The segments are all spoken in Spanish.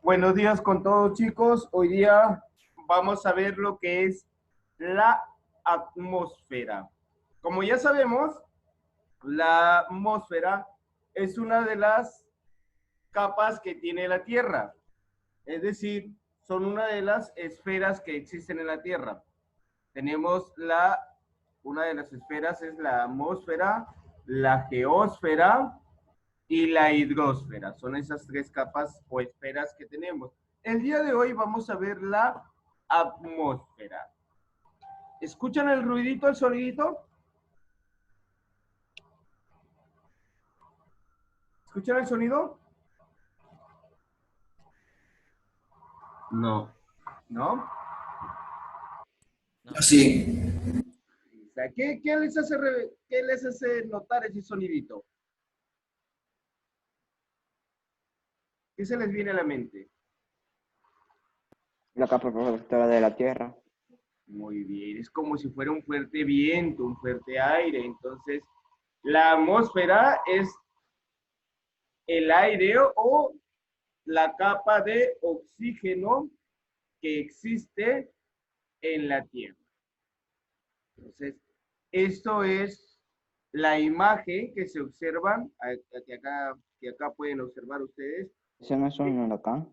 Buenos días con todos, chicos. Hoy día vamos a ver lo que es la atmósfera. Como ya sabemos, la atmósfera es una de las capas que tiene la Tierra. Es decir, son una de las esferas que existen en la Tierra. Tenemos una de las esferas es la atmósfera, la geósfera y la hidrosfera. Son esas tres capas o esferas que tenemos. El día de hoy vamos a ver la atmósfera. ¿Escuchan el ruidito, el sonidito? ¿Escuchan el sonido? No. ¿No? No. Sí, O sea, ¿qué les hace notar ese sonidito? ¿Qué se les viene a la mente? La capa protectora de la Tierra. Muy bien, es como si fuera un fuerte viento, un fuerte aire. Entonces, la atmósfera es el aire o la capa de oxígeno que existe en la Tierra. Entonces, esto es la imagen que se observan, que acá pueden observar ustedes. ¿Ese no es un huracán?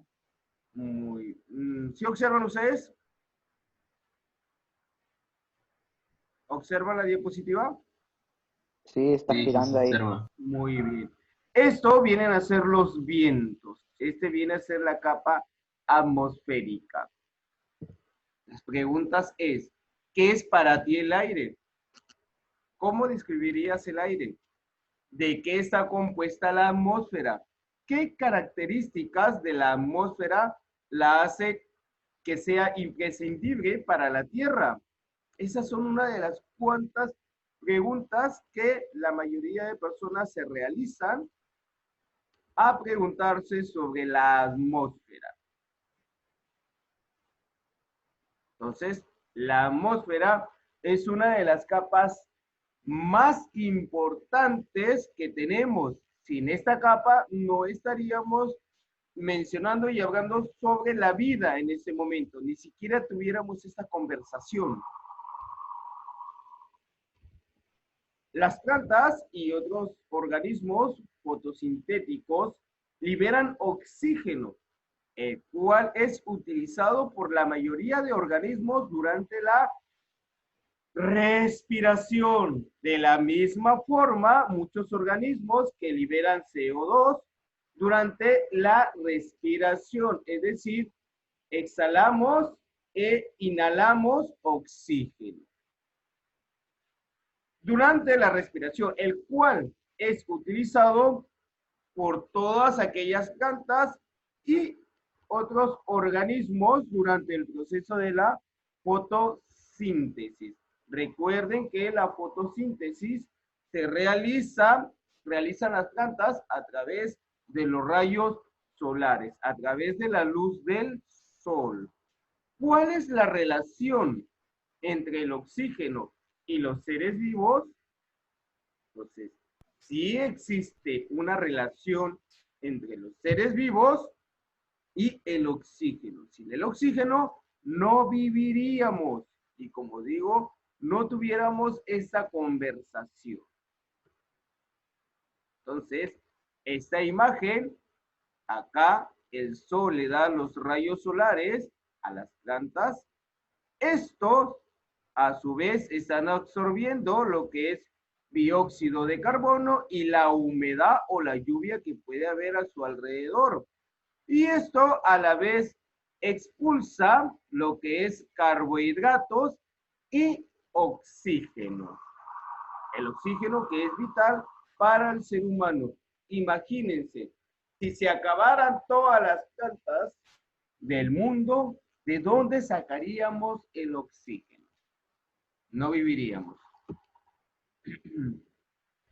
¿Sí observan ustedes? ¿Observan la diapositiva? Sí, está Sí, sí se girando ahí. observa. Muy bien. Esto vienen a ser los vientos. Este viene a ser la capa atmosférica. Las preguntas es, ¿qué es para ti el aire? ¿Cómo describirías el aire? ¿De qué está compuesta la atmósfera? ¿Qué características de la atmósfera la hace que sea imprescindible para la Tierra? Esas son una de las cuantas preguntas que la mayoría de personas se realizan a preguntarse sobre la atmósfera. Entonces, la atmósfera es una de las capas más importantes que tenemos. Sin esta capa no estaríamos mencionando y hablando sobre la vida en ese momento, ni siquiera tuviéramos esta conversación. Las plantas y otros organismos fotosintéticos liberan oxígeno, el cual es utilizado por la mayoría de organismos durante la respiración. De la misma forma, muchos organismos que liberan CO2 durante la respiración, es decir, exhalamos e inhalamos oxígeno. Durante la respiración, el cual es utilizado por todas aquellas plantas y otros organismos durante el proceso de la fotosíntesis. Recuerden que la fotosíntesis realizan las plantas a través de los rayos solares, a través de la luz del sol. ¿Cuál es la relación entre el oxígeno y los seres vivos? Entonces, sí existe una relación entre los seres vivos y el oxígeno. Sin el oxígeno no viviríamos y, como digo, no tuviéramos esa conversación. Entonces, esta imagen, acá el sol le da los rayos solares a las plantas. Estos, a su vez, están absorbiendo lo que es dióxido de carbono y la humedad o la lluvia que puede haber a su alrededor. Y esto a la vez expulsa lo que es carbohidratos y oxígeno. El oxígeno que es vital para el ser humano. Imagínense, si se acabaran todas las plantas del mundo, ¿de dónde sacaríamos el oxígeno? No viviríamos.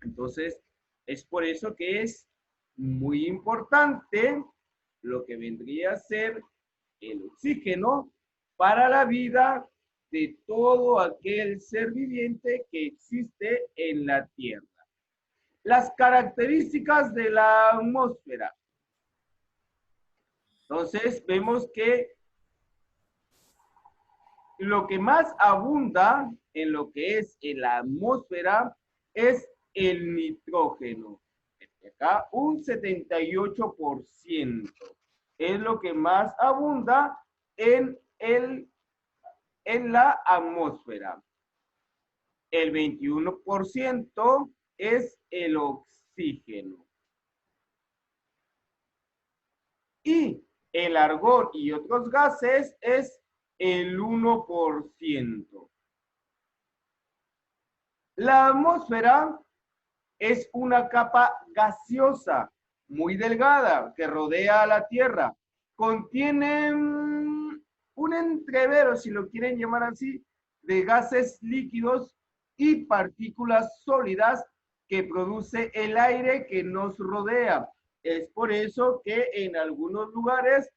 Entonces, es por eso que es muy importante lo que vendría a ser el oxígeno para la vida de todo aquel ser viviente que existe en la Tierra. Las características de la atmósfera. Entonces, vemos que lo que más abunda en lo que es en la atmósfera es el nitrógeno. Acá un 78% es lo que más abunda en la atmósfera. El 21% es el oxígeno. Y el argón y otros gases es el 1%. La atmósfera es una capa gaseosa muy delgada que rodea a la Tierra. Contiene un entrevero, si lo quieren llamar así, de gases líquidos y partículas sólidas que produce el aire que nos rodea. Es por eso que en algunos lugares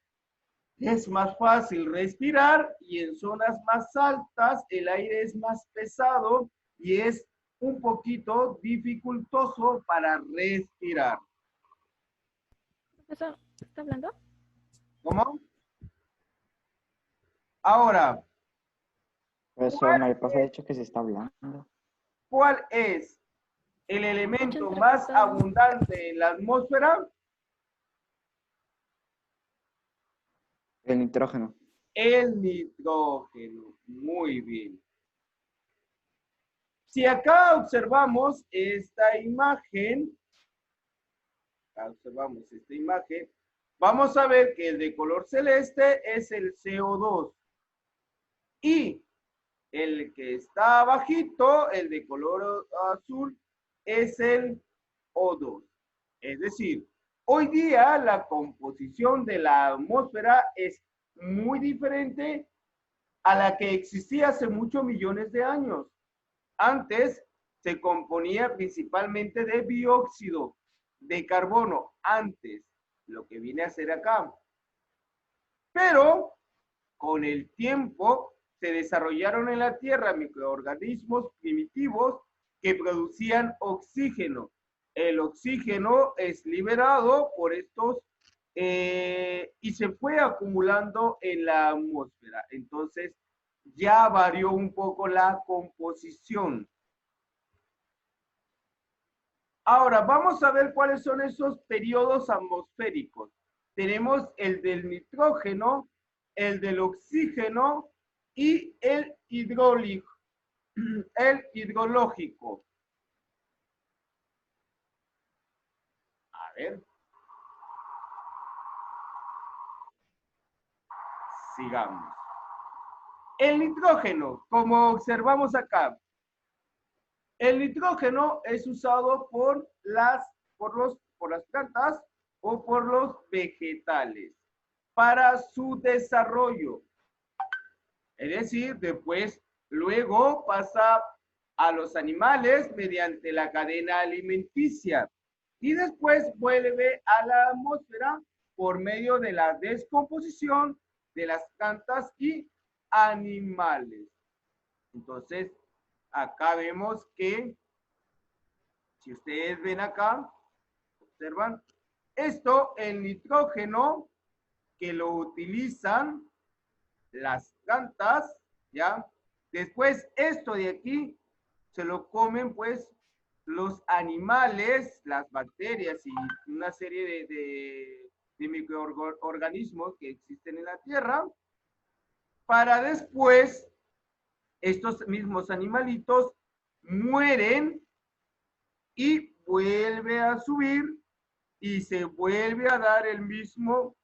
es más fácil respirar y en zonas más altas el aire es más pesado y es un poquito dificultoso para respirar. ¿Eso está hablando? ¿Cómo? Ahora, Profesor, mariposa ha dicho que se está hablando. ¿cuál es el elemento Escucha más entrecortado. abundante en la atmósfera? El nitrógeno. El nitrógeno. Muy bien. Si acá observamos esta imagen, vamos a ver que el de color celeste es el CO2 y el que está abajito, el de color azul, es el O2. Es decir, hoy día la composición de la atmósfera es muy diferente a la que existía hace muchos millones de años. Antes se componía principalmente de dióxido de carbono, antes, lo que viene a ser acá. Pero con el tiempo se desarrollaron en la Tierra microorganismos primitivos que producían oxígeno. El oxígeno es liberado por estos y se fue acumulando en la atmósfera. Entonces ya varió un poco la composición. Ahora, vamos a ver cuáles son esos periodos atmosféricos. Tenemos el del nitrógeno, el del oxígeno y el hidrológico. A ver. Sigamos. El nitrógeno, como observamos acá, el nitrógeno es usado por las plantas o por los vegetales para su desarrollo. Es decir, luego pasa a los animales mediante la cadena alimenticia y después vuelve a la atmósfera por medio de la descomposición de las plantas y animales. Entonces, acá vemos que, si ustedes ven acá, observan, esto, el nitrógeno que lo utilizan las plantas, ¿ya? Después, esto de aquí, se lo comen, pues, los animales, las bacterias y una serie de microorganismos que existen en la Tierra, para después estos mismos animalitos mueren y vuelve a subir y se vuelve a dar el mismo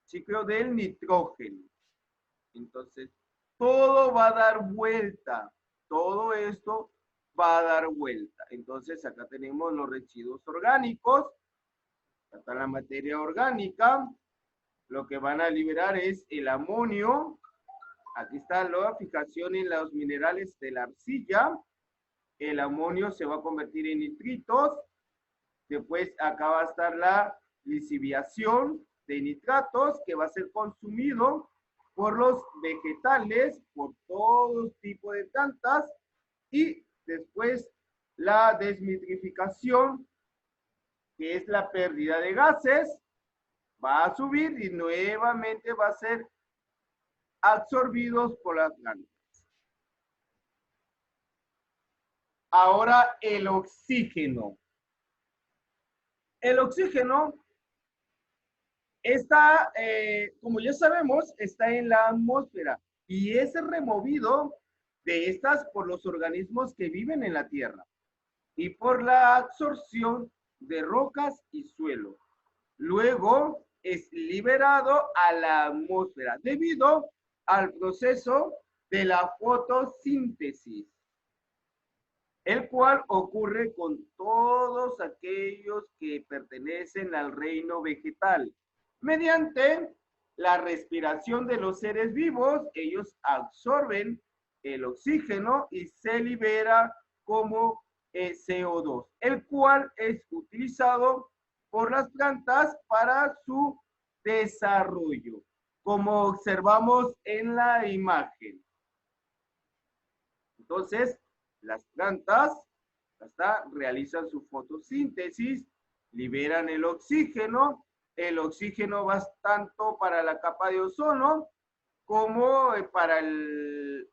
ciclo del nitrógeno. Entonces, todo va a dar vuelta. Todo esto va a dar vuelta. Entonces, acá tenemos los residuos orgánicos. Acá está la materia orgánica. Lo que van a liberar es el amonio. Aquí está la fijación en los minerales de la arcilla. El amonio se va a convertir en nitritos. Después acá va a estar la lisiviación de nitratos que va a ser consumido por los vegetales, por todo tipo de plantas. Y después la desnitrificación, que es la pérdida de gases. va a subir y nuevamente va a ser absorbidos por las plantas. Ahora el oxígeno. El oxígeno está, como ya sabemos, está en la atmósfera y es removido de estas por los organismos que viven en la Tierra y por la absorción de rocas y suelo. Luego es liberado a la atmósfera debido al proceso de la fotosíntesis, el cual ocurre con todos aquellos que pertenecen al reino vegetal. Mediante la respiración de los seres vivos, ellos absorben el oxígeno y se libera como CO2, el cual es utilizado por las plantas para su desarrollo, como observamos en la imagen. Entonces, las plantas hasta realizan su fotosíntesis, liberan el oxígeno va tanto para la capa de ozono como para el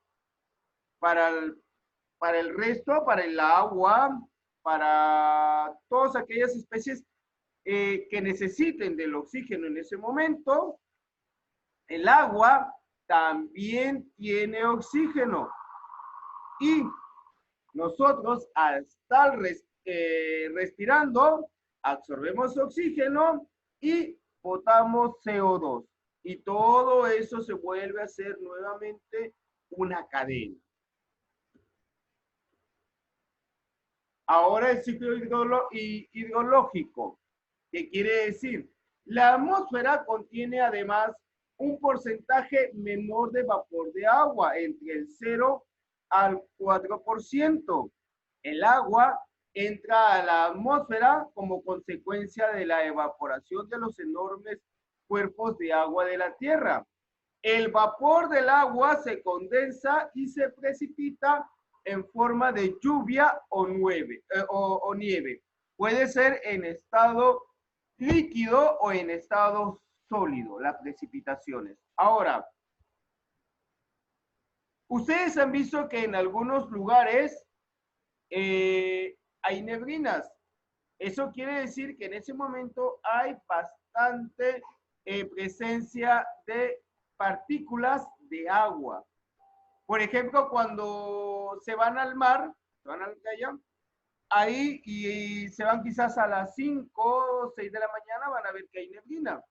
resto, para el agua, para todas aquellas especies que necesiten del oxígeno en ese momento. El agua también tiene oxígeno y nosotros al estar respirando absorbemos oxígeno y botamos CO2 y todo eso se vuelve a hacer nuevamente una cadena. Ahora el ciclo hidrológico, ¿qué quiere decir? La atmósfera contiene además un porcentaje menor de vapor de agua, entre el 0 al 4%. El agua entra a la atmósfera como consecuencia de la evaporación de los enormes cuerpos de agua de la Tierra. El vapor del agua se condensa y se precipita en forma de lluvia o nieve. Puede ser en estado líquido o en estado sólido, las precipitaciones. Ahora, ustedes han visto que en algunos lugares hay neblinas. Eso quiere decir que en ese momento hay bastante presencia de partículas de agua. Por ejemplo, cuando se van al mar, se van a la playa, ahí y se van quizás a las 5 o 6 de la mañana, van a ver que hay neblina.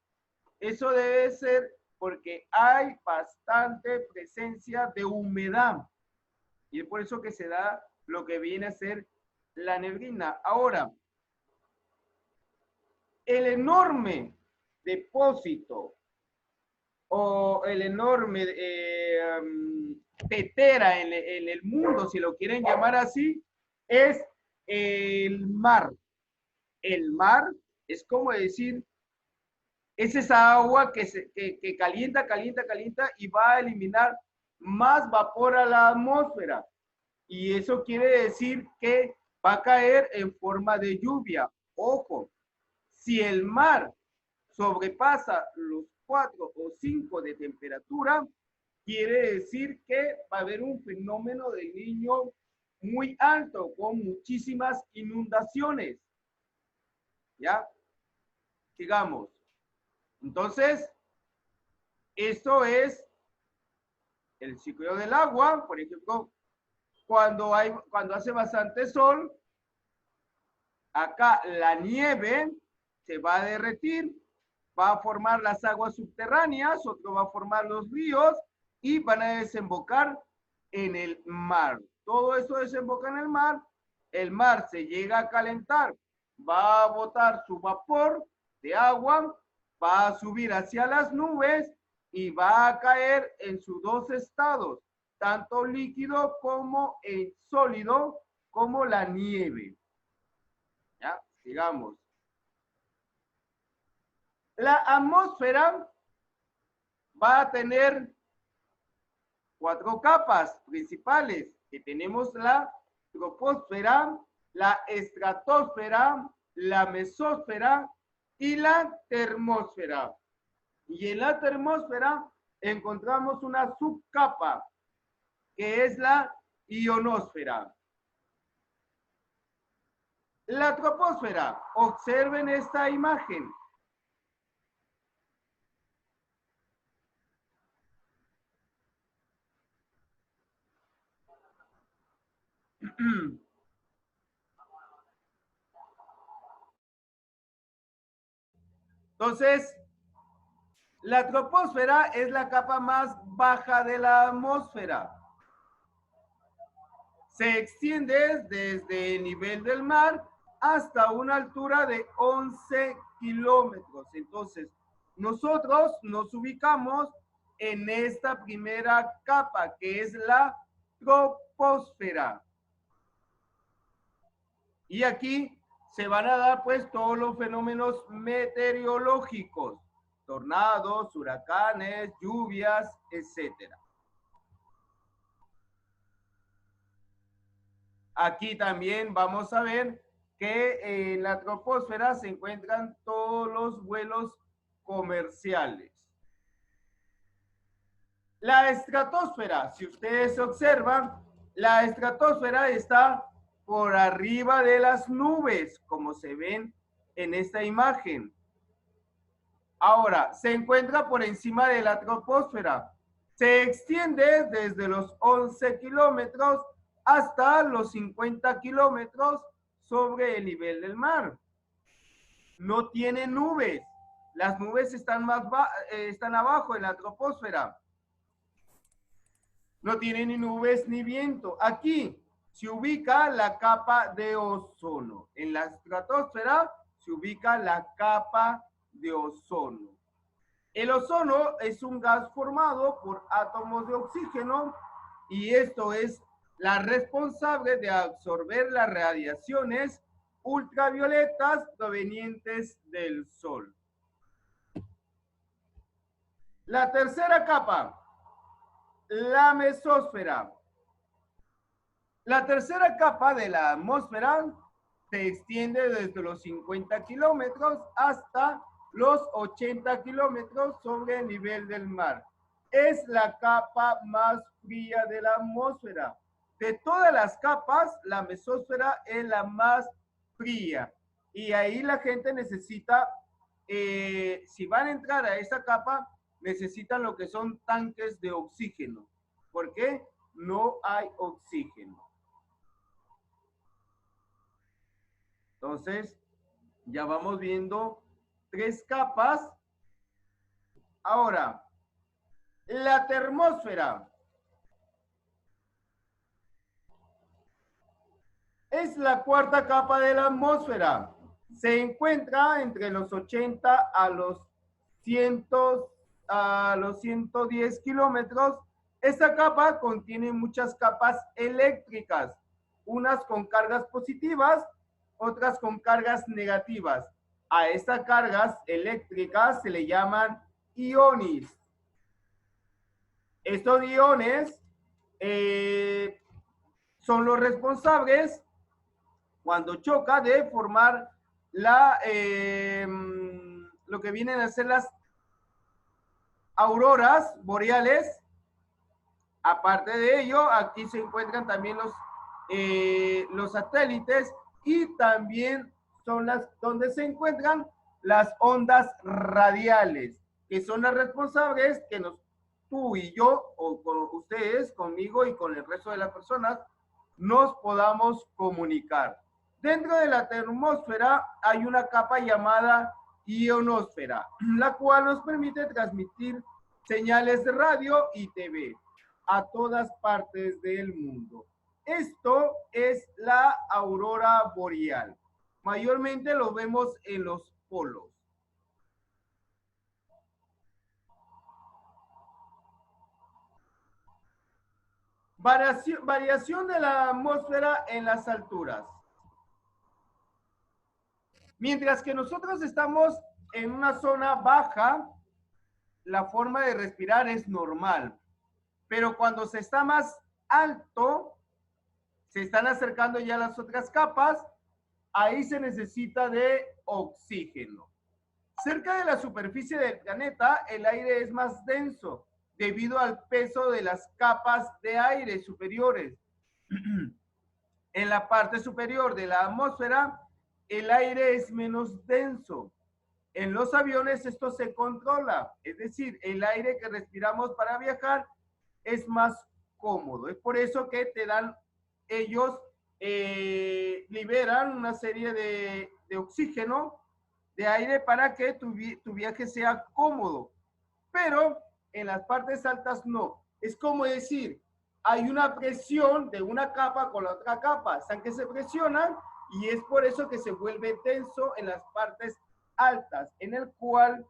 Eso debe ser porque hay bastante presencia de humedad. Y es por eso que se da lo que viene a ser la neblina. Ahora, el enorme depósito o el enorme tetera en el mundo, si lo quieren llamar así, es el mar. El mar es como decir, es esa agua que calienta, calienta, calienta y va a eliminar más vapor a la atmósfera. Y eso quiere decir que va a caer en forma de lluvia. Ojo, si el mar sobrepasa los 4 o 5 de temperatura, quiere decir que va a haber un fenómeno del Niño muy alto, con muchísimas inundaciones. ¿Ya? Sigamos. Entonces, esto es el ciclo del agua. Por ejemplo, cuando hace bastante sol, acá la nieve se va a derretir, va a formar las aguas subterráneas, otro va a formar los ríos y van a desembocar en el mar. Todo eso desemboca en el mar se llega a calentar, va a botar su vapor de agua, va a subir hacia las nubes y va a caer en sus dos estados, tanto líquido como en sólido, como la nieve. ¿Ya? Sigamos. La atmósfera va a tener 4 capas principales, que tenemos la troposfera, la estratosfera, la mesósfera y la termósfera. Y en la termósfera encontramos una subcapa, que es la ionosfera. La troposfera, observen esta imagen. Entonces, la troposfera es la capa más baja de la atmósfera. Se extiende desde el nivel del mar hasta una altura de 11 kilómetros. Entonces, nosotros nos ubicamos en esta primera capa, que es la troposfera. Y aquí se van a dar pues todos los fenómenos meteorológicos, tornados, huracanes, lluvias, etcétera. Aquí también vamos a ver que en la troposfera se encuentran todos los vuelos comerciales. La estratosfera, si ustedes observan, la estratosfera está por arriba de las nubes, como se ven en esta imagen. Ahora, se encuentra por encima de la troposfera. Se extiende desde los 11 kilómetros hasta los 50 kilómetros sobre el nivel del mar. No tiene nubes. Las nubes están abajo en la troposfera. No tiene ni nubes ni viento. Aquí se ubica la capa de ozono. En la estratosfera se ubica la capa de ozono. El ozono es un gas formado por átomos de oxígeno y esto es la responsable de absorber las radiaciones ultravioletas provenientes del sol. La tercera capa, la mesósfera. La tercera capa de la atmósfera se extiende desde los 50 kilómetros hasta los 80 kilómetros sobre el nivel del mar. Es la capa más fría de la atmósfera. De todas las capas, la mesósfera es la más fría. Y ahí la gente necesita, si van a entrar a esta capa, necesitan lo que son tanques de oxígeno. ¿Por qué? No hay oxígeno. Entonces, ya vamos viendo 3 capas. Ahora, la termósfera es la cuarta capa de la atmósfera. Se encuentra entre los 80 a los 110 kilómetros. Esta capa contiene muchas capas eléctricas, unas con cargas positivas, otras con cargas negativas. A estas cargas eléctricas se le llaman iones. Estos iones son los responsables cuando choca de formar lo que vienen a ser las auroras boreales. Aparte de ello, aquí se encuentran también los satélites y también son las donde se encuentran las ondas radiales, que son las responsables que tú y yo, o con ustedes, conmigo y con el resto de las personas, nos podamos comunicar. Dentro de la termósfera hay una capa llamada ionosfera, la cual nos permite transmitir señales de radio y TV a todas partes del mundo. Esto es la aurora boreal. Mayormente lo vemos en los polos. Variación de la atmósfera en las alturas. Mientras que nosotros estamos en una zona baja, la forma de respirar es normal. Pero cuando se está más alto, se están acercando ya las otras capas, ahí se necesita de oxígeno. Cerca de la superficie del planeta, el aire es más denso debido al peso de las capas de aire superiores. En la parte superior de la atmósfera, el aire es menos denso. En los aviones esto se controla, es decir, el aire que respiramos para viajar es más cómodo. Es por eso que te dan, ellos liberan una serie de oxígeno, de aire para que tu viaje sea cómodo. Pero en las partes altas no. Es como decir, hay una presión de una capa con la otra capa, están que se presionan y es por eso que se vuelve tenso en las partes altas, en el cual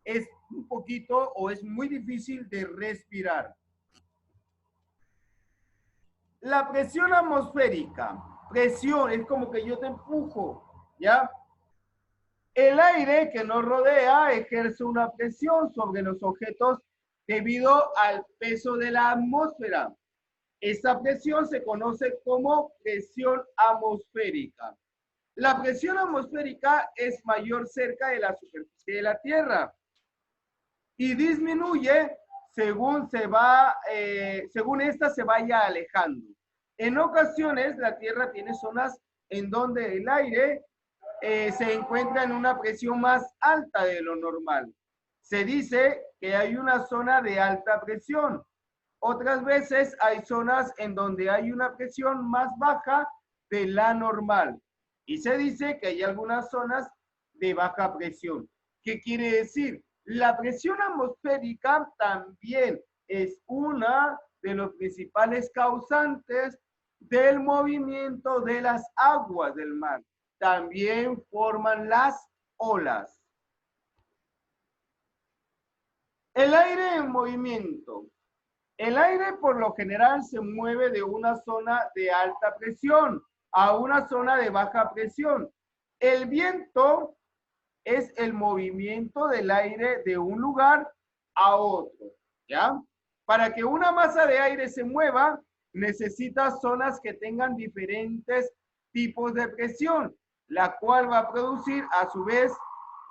es un poquito o es muy difícil de respirar. La presión atmosférica, presión, es como que yo te empujo, ¿ya? El aire que nos rodea ejerce una presión sobre los objetos debido al peso de la atmósfera. Esta presión se conoce como presión atmosférica. La presión atmosférica es mayor cerca de la superficie de la Tierra y disminuye según esta se vaya alejando. En ocasiones la Tierra tiene zonas en donde el aire se encuentra en una presión más alta de lo normal. Se dice que hay una zona de alta presión. Otras veces hay zonas en donde hay una presión más baja de la normal. Y se dice que hay algunas zonas de baja presión. ¿Qué quiere decir? La presión atmosférica también es una de los principales causantes del movimiento de las aguas del mar. También forman las olas. El aire en movimiento. El aire por lo general se mueve de una zona de alta presión a una zona de baja presión. El viento es el movimiento del aire de un lugar a otro, ¿ya? Para que una masa de aire se mueva, necesita zonas que tengan diferentes tipos de presión, la cual va a producir a su vez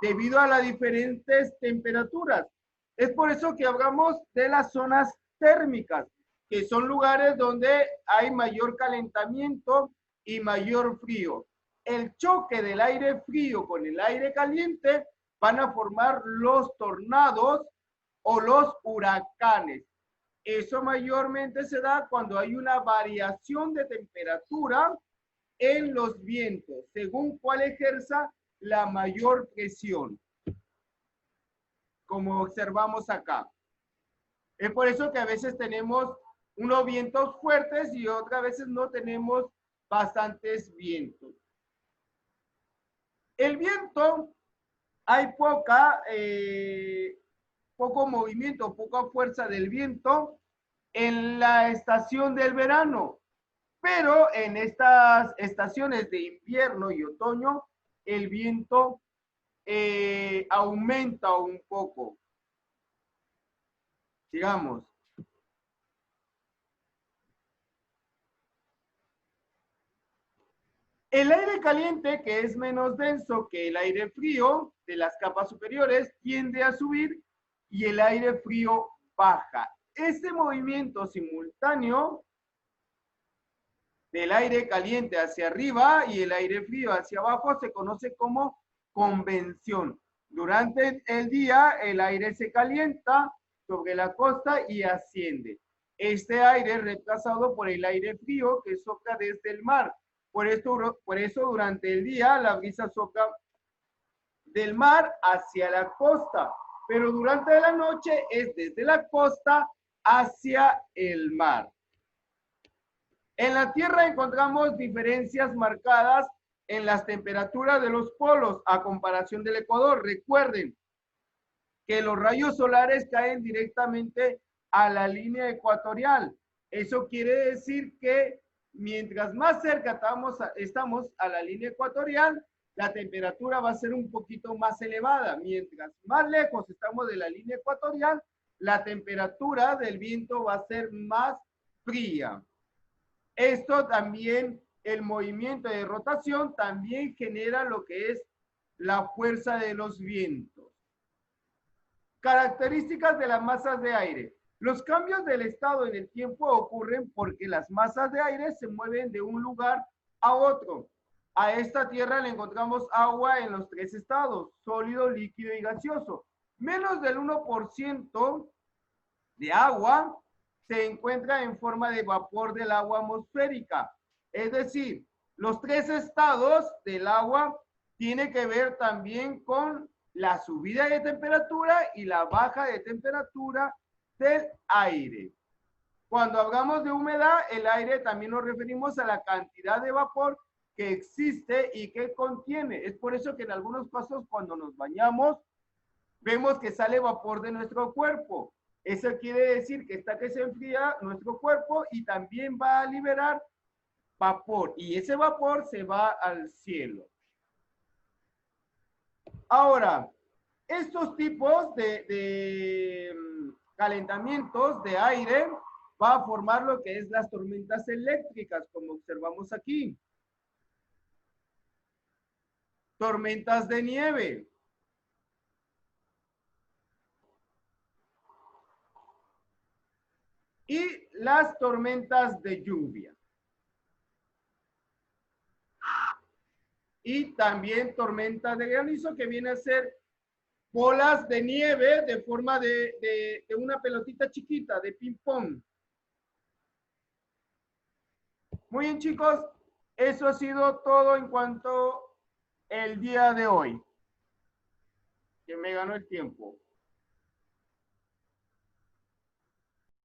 debido a las diferentes temperaturas. Es por eso que hablamos de las zonas térmicas, que son lugares donde hay mayor calentamiento y mayor frío. El choque del aire frío con el aire caliente van a formar los tornados o los huracanes. Eso mayormente se da cuando hay una variación de temperatura en los vientos, según cuál ejerza la mayor presión, como observamos acá. Es por eso que a veces tenemos unos vientos fuertes y otras veces no tenemos bastantes vientos. El viento, hay poco movimiento, poca fuerza del viento en la estación del verano, pero en estas estaciones de invierno y otoño, el viento aumenta un poco. Sigamos. El aire caliente, que es menos denso que el aire frío de las capas superiores, tiende a subir y el aire frío baja. Este movimiento simultáneo del aire caliente hacia arriba y el aire frío hacia abajo se conoce como convección. Durante el día el aire se calienta sobre la costa y asciende. Este aire es reemplazado por el aire frío que sopla desde el mar. Por eso durante el día la brisa sopla del mar hacia la costa, pero durante la noche es desde la costa hacia el mar. En la Tierra encontramos diferencias marcadas en las temperaturas de los polos a comparación del Ecuador. Recuerden que los rayos solares caen directamente a la línea ecuatorial. Eso quiere decir que mientras más cerca estamos a la línea ecuatorial, la temperatura va a ser un poquito más elevada. Mientras más lejos estamos de la línea ecuatorial, la temperatura del viento va a ser más fría. Esto también, el movimiento de rotación también genera lo que es la fuerza de los vientos. Características de las masas de aire. Los cambios del estado en el tiempo ocurren porque las masas de aire se mueven de un lugar a otro. A esta tierra le encontramos agua en los tres estados, sólido, líquido y gaseoso. Menos del 1% de agua se encuentra en forma de vapor del agua atmosférica. Es decir, los tres estados del agua tienen que ver también con la subida de temperatura y la baja de temperatura del aire. Cuando hablamos de humedad, el aire también nos referimos a la cantidad de vapor que existe y que contiene. Es por eso que en algunos casos cuando nos bañamos, vemos que sale vapor de nuestro cuerpo. Eso quiere decir que está que se enfría nuestro cuerpo y también va a liberar vapor. Y ese vapor se va al cielo. Ahora, estos tipos de calentamientos de aire va a formar lo que es las tormentas eléctricas, como observamos aquí. Tormentas de nieve. Y las tormentas de lluvia. Y también tormentas de granizo, que viene a ser bolas de nieve de forma de una pelotita chiquita, de ping pong. Muy bien, chicos, eso ha sido todo en cuanto el día de hoy, que me ganó el tiempo.